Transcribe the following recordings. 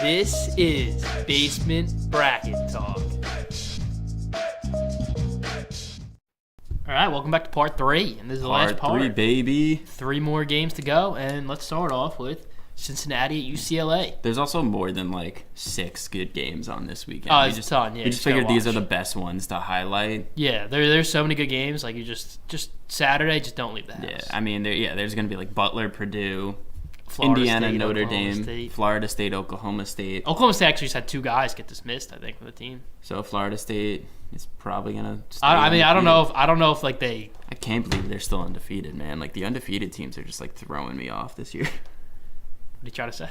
This is Basement Bracket Talk. All right, welcome back to part 3, and this is the last part. Part 3, baby. 3 more games to go, and let's start off with Cincinnati at UCLA. There's also more than 6 good games on this weekend. Oh, it's a ton. Yeah, we just figured these are the best ones to highlight. Yeah, there's so many good games. Like you just Saturday, just don't leave the house. Yeah, I mean, there's gonna be Butler, Purdue, Florida Indiana, State, Notre Oklahoma Dame, State. Florida State, Oklahoma State. Oklahoma State actually just had 2 guys get dismissed, I think, from the team. So Florida State is probably gonna. Stay I mean, I don't know if they. I can't believe they're still undefeated, man. The undefeated teams are just throwing me off this year. What are you trying to say?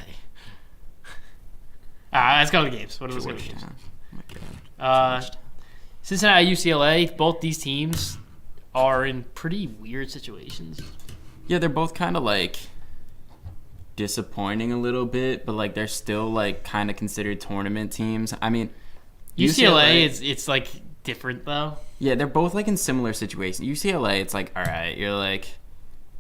Let's go to the games. What are those games? Oh my God. Cincinnati UCLA. Both these teams are in pretty weird situations. Yeah, they're both kind of disappointing a little bit, but they're still kind of considered tournament teams. I mean, UCLA it's different though. Yeah, they're both in similar situations. UCLA, it's all right, you're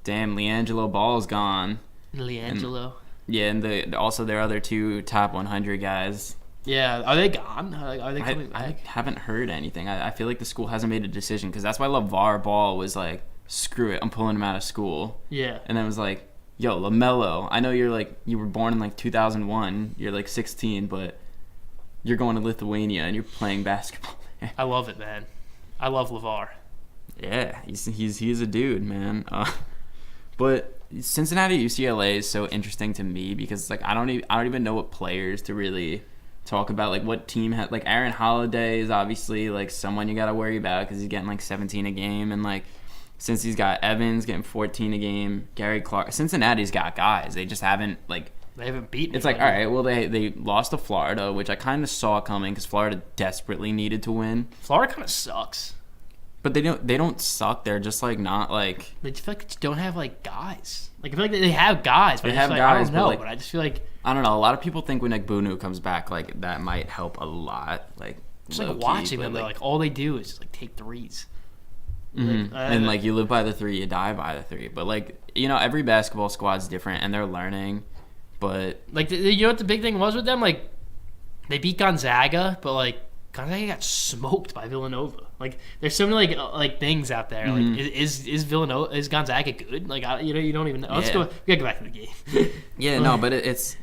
damn, LiAngelo Ball's gone. LiAngelo. Yeah, and also their other 2 top 100 guys. Yeah, are they gone? Are they coming back? I haven't heard anything. I feel like the school hasn't made a decision, because that's why LeVar Ball was screw it, I'm pulling him out of school. Yeah. And then it was yo, LaMelo, I know you were born in 2001, you're 16, but you're going to Lithuania and you're playing basketball. I love it, man. I love LeVar. Yeah, he's a dude, man. But Cincinnati UCLA is so interesting to me because I don't even know what players to really talk about. What team had Aaron Holiday is obviously someone you got to worry about because he's getting 17 a game, and since he's got Evans getting 14 a game, Gary Clark. Cincinnati's got guys. They just haven't They haven't beaten. It's all right. Well, they lost to Florida, which I kind of saw coming because Florida desperately needed to win. Florida kind of sucks. But they don't suck. They're just not They just feel they just don't have guys. I feel they have guys, but they have guys. I don't know, but I just feel I don't know. A lot of people think when Bunu comes back, that might help a lot. Just watching them, they're all they do is just take threes. Mm-hmm. And you live by the 3, you die by the 3. But every basketball squad's different, and they're learning. But you know what the big thing was with them? They beat Gonzaga, but Gonzaga got smoked by Villanova. There's so many things out there. Mm-hmm. Is Gonzaga good? You don't even know. Let's go. We gotta go back to the game. Yeah, no, but it's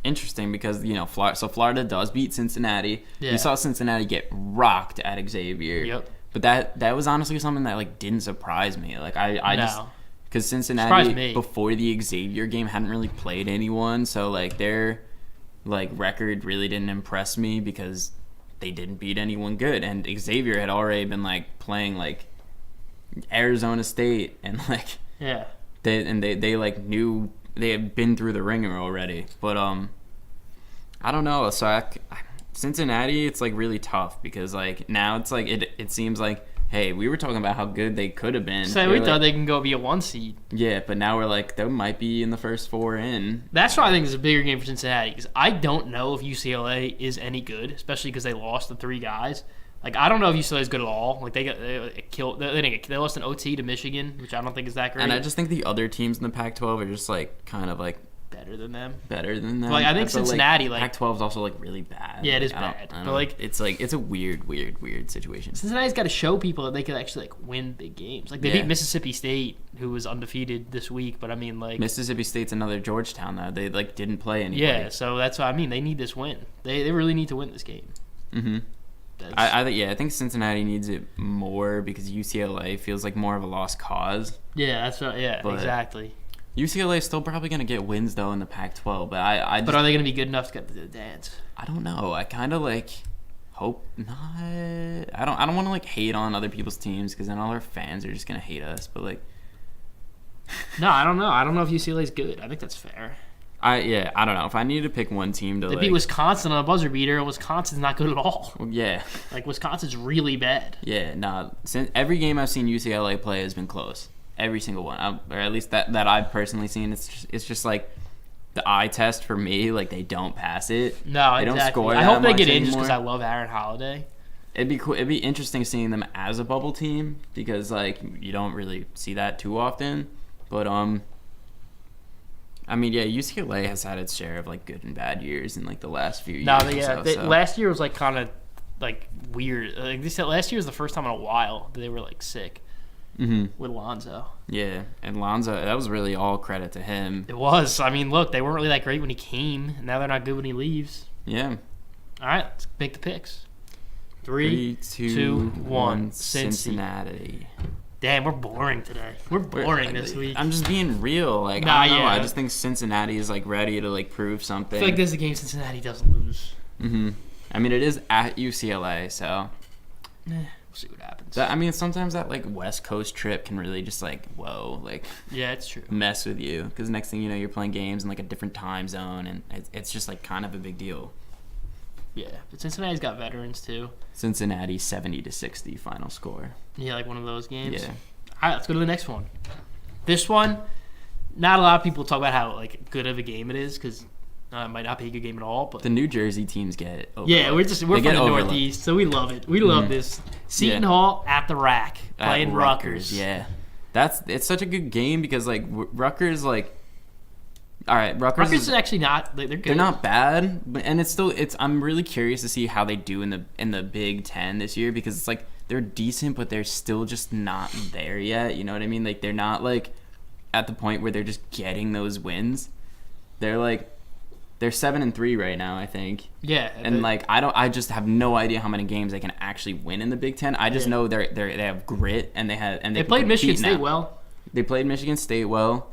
interesting because Florida does beat Cincinnati. Yeah. You saw Cincinnati get rocked at Xavier. Yep. But that was honestly something that didn't surprise me. I just because Cincinnati before the Xavier game hadn't really played anyone, so their record really didn't impress me because they didn't beat anyone good, and Xavier had already been playing Arizona State and yeah. They knew they had been through the ringer already. But I don't know. So Cincinnati, it's really tough because now it's it seems hey, we were talking about how good they could have been. So we thought they can go be a 1 seed. Yeah, but now we're they might be in the first 4 in. That's why I think it's a bigger game for Cincinnati because I don't know if UCLA is any good, especially because they lost the 3 guys. I don't know if UCLA is good at all. They killed. They lost an OT to Michigan, which I don't think is that great. And I just think the other teams in the Pac-12 are just kind of better than them. I think Cincinnati Pac-12 is also really bad. Yeah, it is bad. But it's a weird situation. Cincinnati's got to show people that they could actually win big games. They beat Mississippi State, who was undefeated this week. But I mean, Mississippi State's another Georgetown though. They didn't play anybody. Yeah, so that's what I mean. They need this win. They really need to win this game. Mm-hmm. I think Cincinnati needs it more because UCLA feels more of a lost cause. Yeah, that's right. Yeah, but exactly. UCLA is still probably going to get wins though in the Pac-12, but but are they going to be good enough to get to the dance? I don't know. I kind of hope not. I don't want to hate on other people's teams because then all our fans are just going to hate us. But no, I don't know. I don't know if UCLA is good. I think that's fair. I don't know. If I needed to pick one team to they beat Wisconsin on a buzzer beater, and Wisconsin's not good at all. Well, yeah. Wisconsin's really bad. Yeah, no. Since every game I've seen UCLA play has been close. Every single one, or at least that I've personally seen. It's just the eye test for me. They don't pass it. No, they exactly. don't score. I hope they get in anymore. just because I love Aaron Holiday. It'd be cool. It'd be interesting seeing them as a bubble team because you don't really see that too often. But I mean, yeah, UCLA has had its share of like good and bad years in like the last few years. No, or yeah. so. Last year was like kind of like weird. Like they said, last year was the first time in a while that they were like sick with Lonzo. Yeah, and Lonzo, that was really all credit to him. It was. I mean, look, they weren't really that great when he came. Now they're not good when he leaves. Yeah. All right, let's make the picks. 3, 2, 1. Cincinnati. Damn, we're boring today. We're boring this week. I'm just being real. Like, I don't know. I just think Cincinnati is like ready to like prove something. I feel like this is a game Cincinnati doesn't lose. I mean, it is at UCLA, so we'll see what happens. I mean, sometimes that like West Coast trip can really just like yeah, it's true. Mess with you, because next thing you know, you're playing games in like a different time zone, and it's just like kind of a big deal. Yeah, but Cincinnati's got veterans too. Cincinnati 70-60 final score. Yeah, like one of those games. Yeah. All right, let's go to the next one. This one, not a lot of people talk about how like good of a game it is, because it might not be a good game at all. But the New Jersey teams get overlooked. Yeah, we're from the Northeast, so we love it. We love this. Seton Hall at the rack playing Rutgers. Yeah, it's such a good game because like Rutgers like. All right, Rutgers is actually not. They're good. They're not bad, and it's still. I'm really curious to see how they do in the Big Ten this year, because it's like they're decent, but they're still just not there yet. You know what I mean? Like they're not like at the point where they're just getting those wins. They're 7-3 right now, I think. Yeah, and I just have no idea how many games they can actually win in the Big Ten. I just know they have grit, and they played Michigan State well. They played Michigan State well.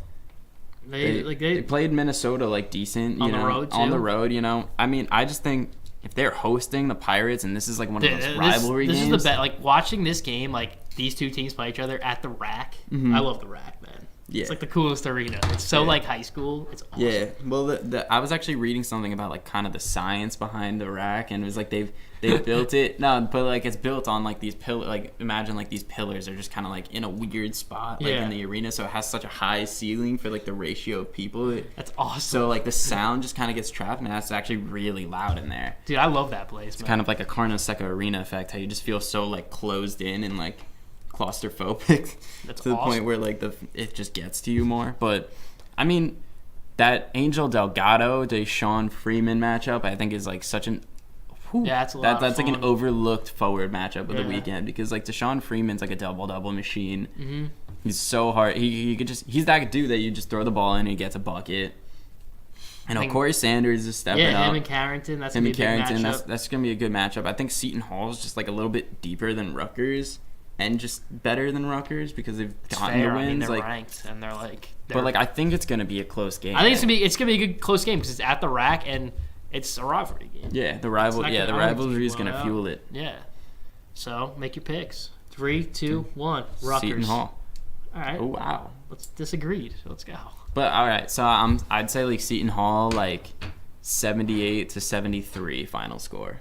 They played Minnesota like decent, on the road. You know, I mean, I just think if they're hosting the Pirates and this is like one of those rivalry games, this is the bet. Like watching this game, like these two teams play each other at the rack. I love the rack, man. Yeah. It's like the coolest arena. It's so like high school. It's awesome. Yeah. Well, I was actually reading something about like kind of the science behind the rack, and it was like they've built it. No, but like it's built on like these pillars. Like imagine like these pillars are just kind of like in a weird spot in the arena, so it has such a high ceiling for like the ratio of people. That's awesome. So like the sound just kind of gets trapped, and that's actually really loud in there. Dude, I love that place. It's kind of like a Carne-Seca arena effect. How you just feel so like closed in and like claustrophobic to the point where like it just gets to you more. But I mean, that Angel Delgado Deshaun Freeman matchup I think is like such an that's like an overlooked forward matchup of the weekend, because like Deshaun Freeman's like a double machine. He's so hard. He's that dude that you just throw the ball in and he gets a bucket. And Corey Sanders is stepping up. Yeah, him and Carrington. That's gonna be a big matchup. That's gonna be a good matchup. I think Seton Hall is just like a little bit deeper than Rutgers, and just better than Rutgers because they've gotten the wins. I mean, they're ranked, and but like I think it's gonna be a close game. I think it's gonna be a good close game because it's at the rack and it's a rivalry game. Yeah, the rivalry is gonna fuel it. Yeah. So make your picks. 3, 2, 1. Rutgers. Seton Hall. All right. Oh wow. Let's disagreed. Let's go. But all right, so I'd say like Seton Hall 78-73 final score.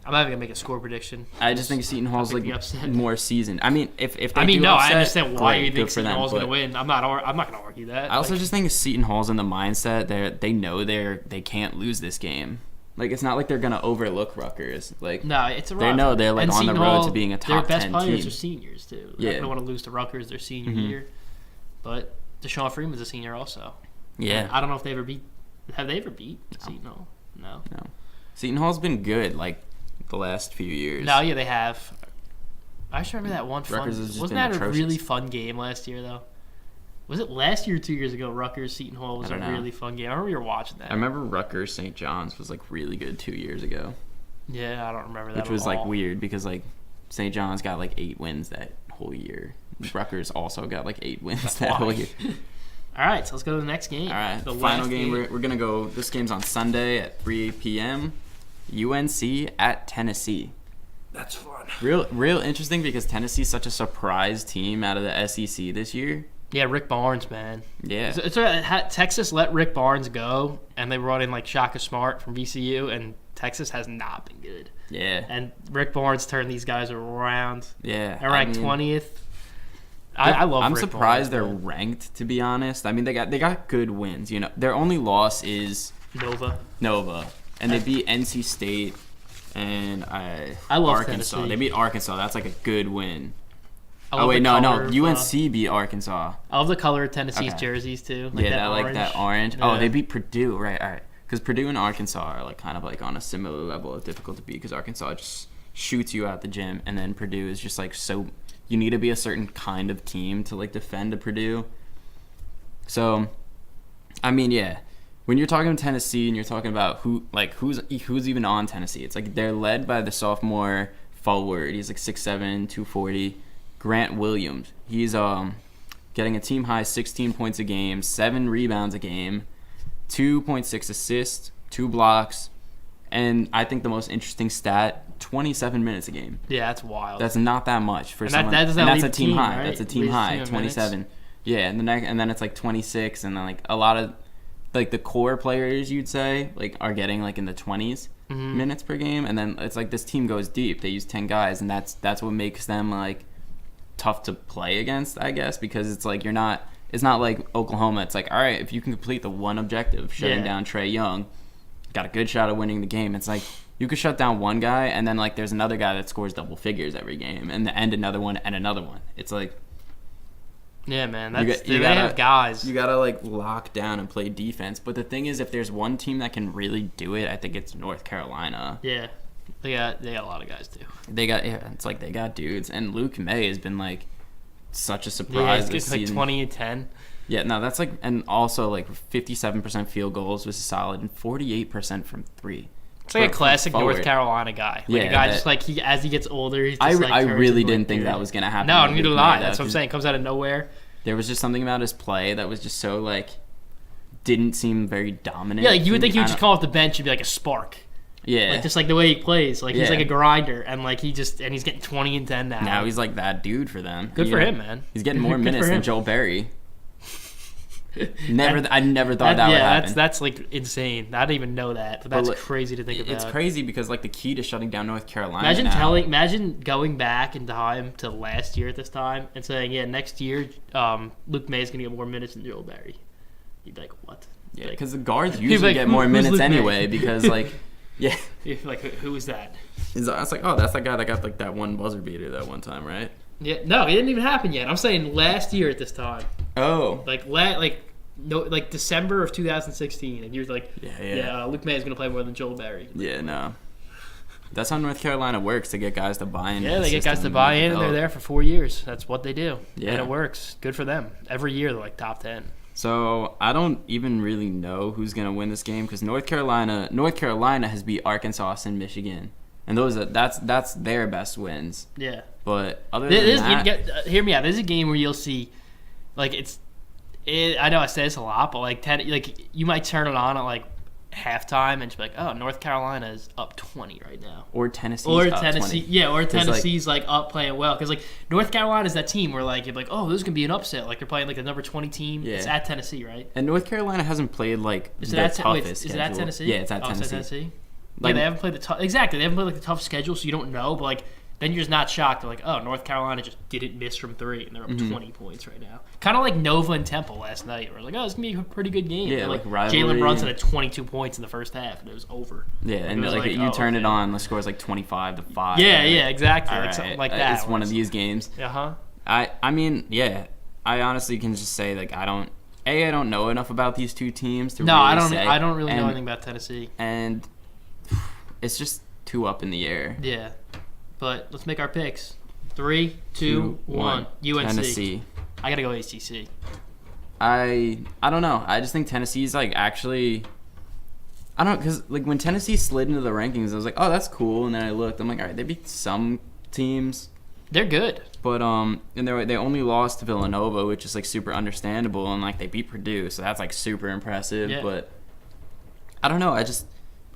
I'm not even gonna make a score prediction. I just think Seton Hall's like more seasoned. I mean, if they I upset, understand why you think Seton Seton Hall's gonna win. I'm not gonna argue that. I also just think Seton Hall's in the mindset they know they can't lose this game. Like it's not like they're gonna overlook Rutgers. Like no, it's a rivalry. They know they're like and on Seton the road Hall, to being a top 10 team. Their best players are seniors too. Yeah, they don't want to lose to Rutgers their senior year. But Deshaun Freeman's a senior also. Yeah, I don't know if they ever beat. Have they ever beat Seton Hall? No. Seton Hall's been good the last few years. No, yeah, they have. I just remember that one fun. Wasn't that a really fun game last year though? Was it last year or 2 years ago? Rutgers Seton Hall was a really fun game. I remember you were watching that. I remember Rutgers St. John's was really good 2 years ago. Yeah, I don't remember that. Which was weird because St. John's got 8 wins that whole year. Rutgers also got 8 wins that whole year. All right, so let's go to the next game. All right, the final game. We're gonna go. This game's on Sunday at 3 p.m. UNC at Tennessee. That's fun. Real interesting because Tennessee's such a surprise team out of the SEC this year. Yeah, Rick Barnes, man. Yeah. Texas let Rick Barnes go, and they brought in Shaka Smart from VCU, and Texas has not been good. Yeah. And Rick Barnes turned these guys around. Yeah. They're ranked 20th. I love. I'm Rick surprised Barnes, they're ranked, to be honest. I mean, they got good wins. Their only loss is Nova, and they beat NC State and I love Arkansas. Tennessee. They beat Arkansas. That's a good win. I love Oh wait, the no, color of, UNC beat Arkansas. I love the color of Tennessee's Okay. jerseys too. Yeah, that like that orange. Yeah. Oh, they beat Purdue. Right, all right. Because Purdue and Arkansas are like kind of like on a similar level of difficulty because Arkansas just shoots you out the gym, and then Purdue is just like so. You need to be a certain kind of team to like defend a Purdue. So, I mean, yeah. When you're talking Tennessee and you're talking about who's even on Tennessee, it's like they're led by the sophomore forward. He's like 6'7", 240. Grant Williams. He's getting a team high 16 points a game, 7 rebounds a game, 2.6 assists, 2 blocks, and I think the most interesting stat, 27 minutes a game. Yeah, that's wild. That's not that much for and someone. That, and that's a team high. right? That's a team high, 27. Minutes. Yeah, and then it's like 26, and then like a lot of like the core players you'd say like are getting like in the 20s minutes per game, and then it's like this team goes deep. They use 10 guys, and that's what makes them like tough to play against, I guess, because it's like it's not like Oklahoma. It's like, all right, if you can complete the one objective, shutting down Trae Young, got a good shot of winning the game. It's like you could shut down one guy, and then like there's another guy that scores double figures every game, and another one and another one. It's like, yeah, man, you they have guys. You gotta like lock down and play defense. But the thing is, if there's one team that can really do it, I think it's North Carolina. Yeah, they got a lot of guys too. It's like they got dudes, and Luke May has been like such a surprise this like season. 20 and 10. Yeah, no, that's like, and also like 57% field goals, which is solid, and 48% from 3. It's like a classic North Carolina guy. Like a guy just like as he gets older, he's just I really didn't think that was gonna happen. No, neither did I. That's what I'm saying. It comes out of nowhere. There was just something about his play that was just so like didn't seem very dominant. Yeah, like you would think he would just come off the bench and be like a spark. Yeah, like just like the way he plays, like he's like a grinder, and like he's getting 20 and 10 now. Now he's like that dude for them. Good for him, man. He's getting more minutes than Joel Berry. I never thought that would happen. That's like insane. I didn't even know that, but that's crazy to think about. It's crazy because like the key to shutting down North Carolina. Imagine going back in time to last year at this time and saying, yeah, next year Luke May is gonna get more minutes than Joel Berry. You'd be like, what? Yeah, because the guards usually get more minutes anyway. Because like, yeah, like who is that? I was like, oh, that's that guy that got like that one buzzer beater that one time, right? Yeah, no, it didn't even happen yet. I'm saying last year at this time. Oh, like December of 2016, and you're like, Luke May is gonna play more than Joel Berry. Yeah, no. That's how North Carolina works to get guys to buy in. Yeah, they get guys to buy in, and they're there for 4 years. That's what they do. Yeah, and it works. Good for them. Every year they're like top 10. So I don't even really know who's gonna win this game because North Carolina has beat Arkansas and Michigan, and that's their best wins. Yeah. But other than that, hear me out. This is a game where you'll see, like I know I say this a lot, but like you might turn it on at like halftime and just be like, oh, North Carolina is up 20 right now, or Tennessee's up 20. Or Tennessee's like up playing well because like North Carolina's that team where like you're like, oh, this is gonna be an upset. Like they're playing like the number 20 team. Yeah. It's at Tennessee, right? And North Carolina hasn't played like the toughest. Is it at Tennessee? Yeah, it's at Tennessee. It's at Tennessee. Like, they haven't played the exactly. They haven't played like the tough schedule, so you don't know. But like then you're just not shocked. They're like, oh, North Carolina just didn't miss from 3, and they're up 20 points right now. Kind of like Nova and Temple last night. We're like, oh, it's gonna be a pretty good game. Yeah, like rivalry. Jalen Brunson had 22 points in the first half, and it was over. Yeah, and like you turn it on, the score's like 25-5. Yeah, exactly. Like something like that. It's one of these games. I mean, yeah. I honestly can just say like I don't know enough about these two teams to really say. I don't really know anything about Tennessee. And it's just too up in the air. Yeah. But let's make our picks. 3, 2, 1. UNC. Tennessee. I gotta go ACC. I don't know. I just think Tennessee's like actually. I don't know because like when Tennessee slid into the rankings, I was like, oh, that's cool. And then I looked. I'm like, all right, they beat some teams. They're good. But and they only lost to Villanova, which is like super understandable, and like they beat Purdue, so that's like super impressive. Yeah. But I don't know.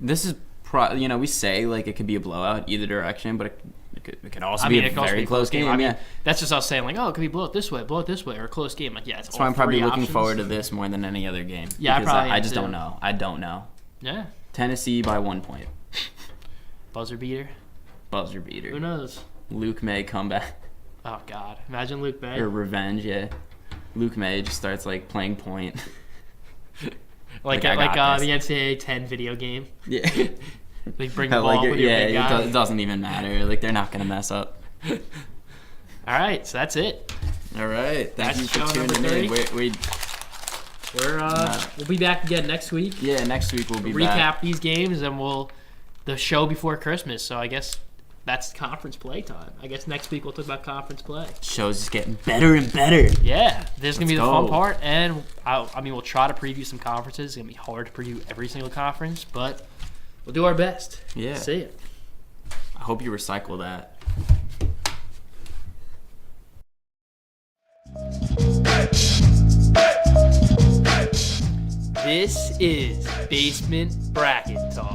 This is. We say like it could be a blowout either direction, but it could also be a very close game. I mean, that's just us saying like, oh, it could be blow it this way, or a close game. Like, yeah, it's that's why I'm probably looking forward to this more than any other game. Yeah, I just don't know. I don't know. Yeah. Tennessee by 1 point. Buzzer beater. Who knows? Luke May comeback. Oh God! Imagine Luke May. Or revenge, yeah. Luke May just starts like playing point. like the NCAA 10 video game. Yeah. They bring the ball with your big guy. It doesn't even matter. Like they're not gonna mess up. All right, so that's it. All right. Thank That's you show for number tuning in. 30. We'll be back again next week. Yeah, next week we'll be Recap back. these games, and the show before Christmas. So I guess that's conference play time. I guess next week we'll talk about conference play. Show's just getting better and better. Yeah, this is going to be the Let's fun go. part. And, we'll try to preview some conferences. It's going to be hard to preview every single conference, but we'll do our best. Yeah. See ya. I hope you recycle that. This is Basement Bracket Talk.